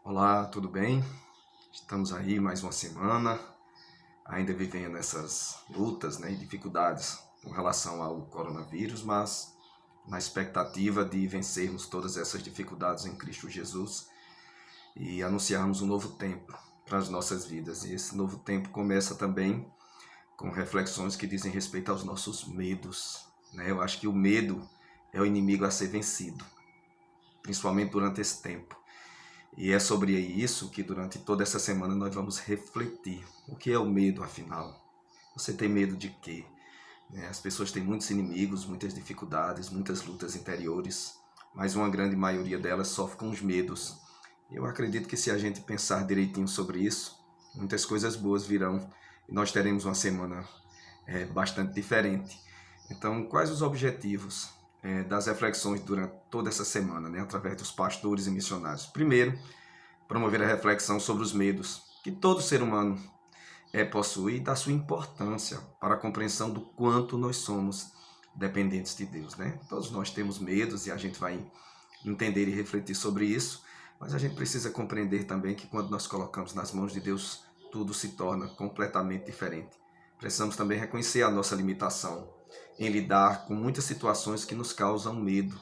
Olá, tudo bem? Estamos aí mais uma semana, ainda vivendo essas lutas, e dificuldades com relação ao coronavírus, mas na expectativa de vencermos todas essas dificuldades em Cristo Jesus e anunciarmos um novo tempo para as nossas vidas. E esse novo tempo começa também com reflexões que dizem respeito aos nossos medos, Eu acho que o medo é o inimigo a ser vencido, principalmente durante esse tempo. E é sobre isso que durante toda essa semana nós vamos refletir. O que é o medo, afinal? Você tem medo de quê? As pessoas têm muitos inimigos, muitas dificuldades, muitas lutas interiores, mas uma grande maioria delas sofre com os medos. Eu acredito que se a gente pensar direitinho sobre isso, muitas coisas boas virão e nós teremos uma semana bastante diferente. Então, quais os objetivos das reflexões durante toda essa semana, através dos pastores e missionários? Primeiro, promover a reflexão sobre os medos que todo ser humano possui e da sua importância para a compreensão do quanto nós somos dependentes de Deus, Todos nós temos medos e a gente vai entender e refletir sobre isso, mas a gente precisa compreender também que quando nós colocamos nas mãos de Deus, tudo se torna completamente diferente. Precisamos também reconhecer a nossa limitação em lidar com muitas situações que nos causam medo.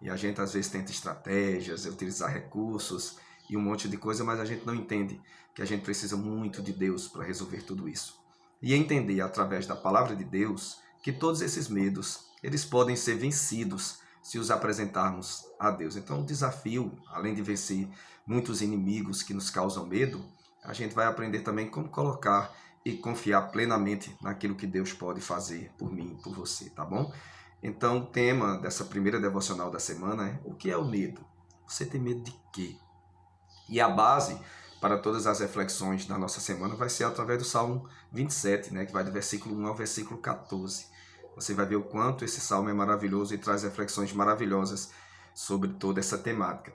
E a gente às vezes tenta estratégias, utilizar recursos e um monte de coisa, mas a gente não entende que a gente precisa muito de Deus para resolver tudo isso. E entender através da palavra de Deus que todos esses medos, eles podem ser vencidos se os apresentarmos a Deus. Então o desafio, além de vencer muitos inimigos que nos causam medo, a gente vai aprender também como colocar e confiar plenamente naquilo que Deus pode fazer por mim e por você, tá bom? Então o tema dessa primeira devocional da semana é: o que é o medo? Você tem medo de quê? E a base para todas as reflexões da nossa semana vai ser através do Salmo 27, que vai do versículo 1 ao versículo 14. Você vai ver o quanto esse salmo é maravilhoso e traz reflexões maravilhosas sobre toda essa temática.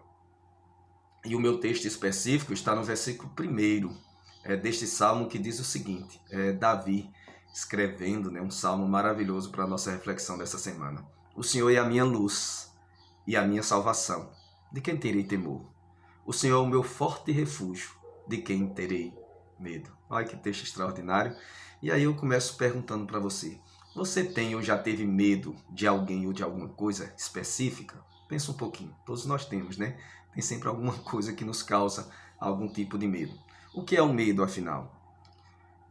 E o meu texto específico está no versículo 1 deste salmo, que diz o seguinte: Davi escrevendo um salmo maravilhoso para a nossa reflexão dessa semana. O Senhor é a minha luz e a minha salvação. De quem terei temor? O Senhor é o meu forte refúgio. De quem terei medo? Olha que texto extraordinário. E aí eu começo perguntando para você: você tem ou já teve medo de alguém ou de alguma coisa específica? Pensa um pouquinho. Todos nós temos, Tem sempre alguma coisa que nos causa algum tipo de medo. O que é o medo, afinal?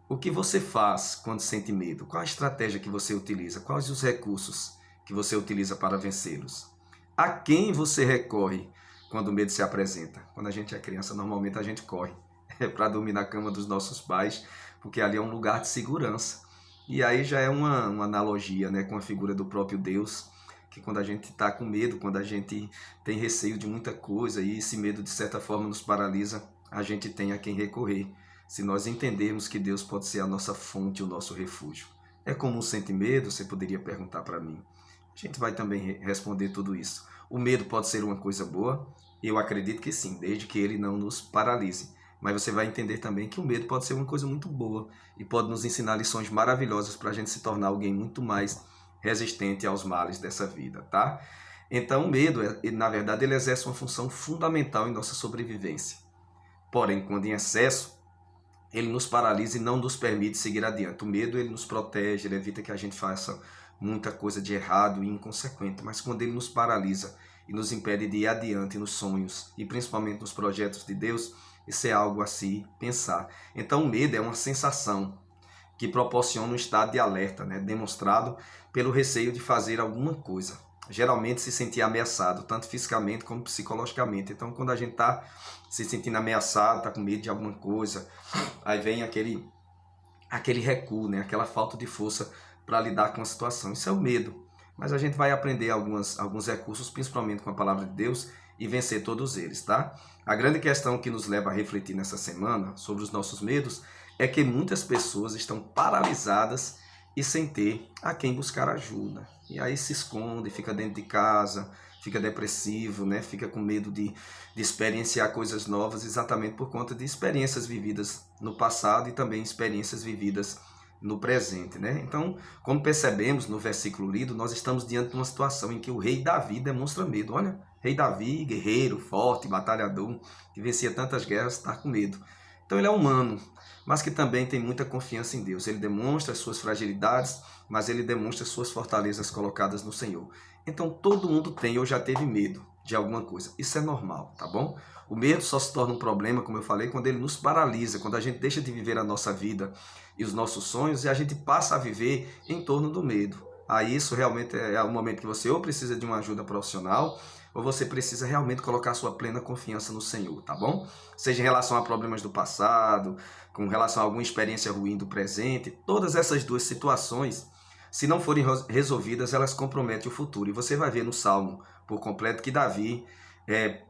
O que você faz quando sente medo? Qual a estratégia que você utiliza? Quais os recursos que você utiliza para vencê-los? A quem você recorre quando o medo se apresenta? Quando a gente é criança, normalmente a gente corre para dormir na cama dos nossos pais, porque ali é um lugar de segurança. E aí já é uma analogia com a figura do próprio Deus, que quando a gente está com medo, quando a gente tem receio de muita coisa e esse medo de certa forma nos paralisa, a gente tem a quem recorrer, se nós entendermos que Deus pode ser a nossa fonte, o nosso refúgio. É comum sentir medo? Você poderia perguntar para mim. A gente vai também responder tudo isso. O medo pode ser uma coisa boa? Eu acredito que sim, desde que ele não nos paralise. Mas você vai entender também que o medo pode ser uma coisa muito boa e pode nos ensinar lições maravilhosas para a gente se tornar alguém muito mais resistente aos males dessa vida, tá? Então o medo, na verdade, ele exerce uma função fundamental em nossa sobrevivência. Porém, quando em excesso, ele nos paralisa e não nos permite seguir adiante. O medo, ele nos protege, ele evita que a gente faça muita coisa de errado e inconsequente, mas quando ele nos paralisa e nos impede de ir adiante nos sonhos e principalmente nos projetos de Deus, isso é algo a se pensar. Então o medo é uma sensação que proporciona um estado de alerta, demonstrado pelo receio de fazer alguma coisa. Geralmente se sentir ameaçado, tanto fisicamente como psicologicamente. Então quando a gente está se sentindo ameaçado, está com medo de alguma coisa, aí vem aquele recuo, aquela falta de força para lidar com a situação. Isso é o medo. Mas a gente vai aprender alguns recursos, principalmente com a palavra de Deus, e vencer todos eles, tá? A grande questão que nos leva a refletir nessa semana sobre os nossos medos é que muitas pessoas estão paralisadas e sem ter a quem buscar ajuda. E aí se esconde, fica dentro de casa, fica depressivo, fica com medo de experienciar coisas novas, exatamente por conta de experiências vividas no passado e também experiências vividas no presente, Então, como percebemos no versículo lido, nós estamos diante de uma situação em que o rei Davi demonstra medo. Olha Rei Davi, guerreiro, forte, batalhador, que vencia tantas guerras, está com medo. Então ele é humano, mas que também tem muita confiança em Deus. Ele demonstra as suas fragilidades, mas ele demonstra as suas fortalezas colocadas no Senhor. Então todo mundo tem ou já teve medo de alguma coisa. Isso é normal, tá bom? O medo só se torna um problema, como eu falei, quando ele nos paralisa, quando a gente deixa de viver a nossa vida e os nossos sonhos e a gente passa a viver em torno do medo. Aí isso realmente é o momento que você ou precisa de uma ajuda profissional ou você precisa realmente colocar sua plena confiança no Senhor, tá bom? Seja em relação a problemas do passado, com relação a alguma experiência ruim do presente, todas essas duas situações, se não forem resolvidas, elas comprometem o futuro. E você vai ver no Salmo por completo que Davi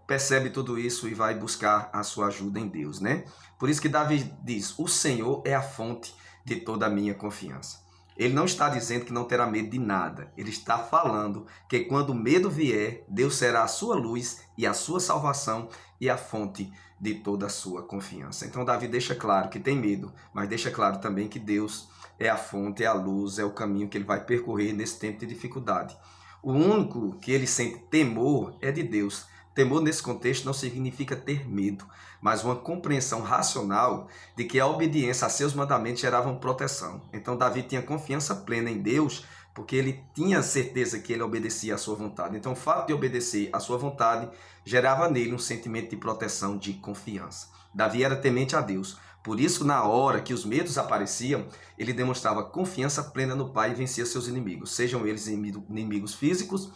percebe tudo isso e vai buscar a sua ajuda em Deus, né? Por isso que Davi diz, o Senhor é a fonte de toda a minha confiança. Ele não está dizendo que não terá medo de nada. Ele está falando que quando o medo vier, Deus será a sua luz e a sua salvação e a fonte de toda a sua confiança. Então Davi deixa claro que tem medo, mas deixa claro também que Deus é a fonte, é a luz, é o caminho que ele vai percorrer nesse tempo de dificuldade. O único que ele sente temor é de Deus. Temor nesse contexto não significa ter medo, mas uma compreensão racional de que a obediência a seus mandamentos gerava proteção. Então Davi tinha confiança plena em Deus, porque ele tinha certeza que ele obedecia à sua vontade. Então o fato de obedecer à sua vontade gerava nele um sentimento de proteção, de confiança. Davi era temente a Deus. Por isso, na hora que os medos apareciam, ele demonstrava confiança plena no Pai e vencia seus inimigos, sejam eles inimigos físicos,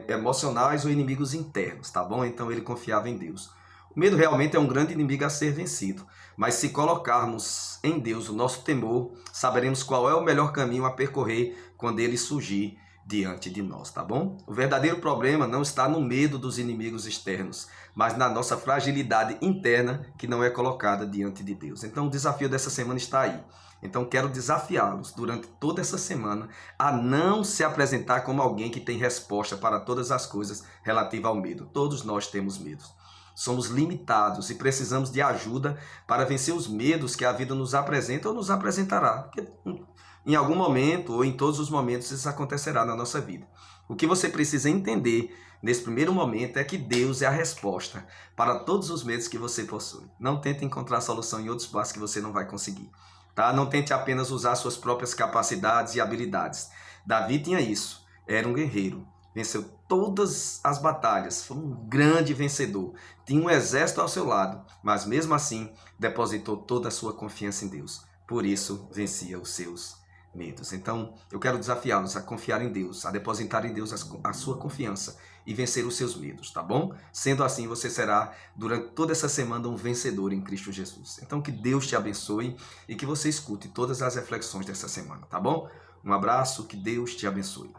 emocionais ou inimigos internos, tá bom? Então ele confiava em Deus. O medo realmente é um grande inimigo a ser vencido, mas se colocarmos em Deus o nosso temor, saberemos qual é o melhor caminho a percorrer quando ele surgir diante de nós, tá bom? O verdadeiro problema não está no medo dos inimigos externos, mas na nossa fragilidade interna que não é colocada diante de Deus. Então o desafio dessa semana está aí. Então quero desafiá-los durante toda essa semana a não se apresentar como alguém que tem resposta para todas as coisas relativas ao medo. Todos nós temos medos. Somos limitados e precisamos de ajuda para vencer os medos que a vida nos apresenta ou nos apresentará. Porque em algum momento ou em todos os momentos isso acontecerá na nossa vida. O que você precisa entender nesse primeiro momento é que Deus é a resposta para todos os medos que você possui. Não tente encontrar solução em outros passos que você não vai conseguir. Tá? Não tente apenas usar suas próprias capacidades e habilidades. Davi tinha isso, era um guerreiro, venceu todas as batalhas, foi um grande vencedor, tinha um exército ao seu lado, mas mesmo assim depositou toda a sua confiança em Deus. Por isso vencia os seus medos. Então eu quero desafiá-los a confiar em Deus, a depositar em Deus a sua confiança e vencer os seus medos, tá bom? Sendo assim, você será durante toda essa semana um vencedor em Cristo Jesus. Então que Deus te abençoe e que você escute todas as reflexões dessa semana, tá bom? Um abraço, que Deus te abençoe.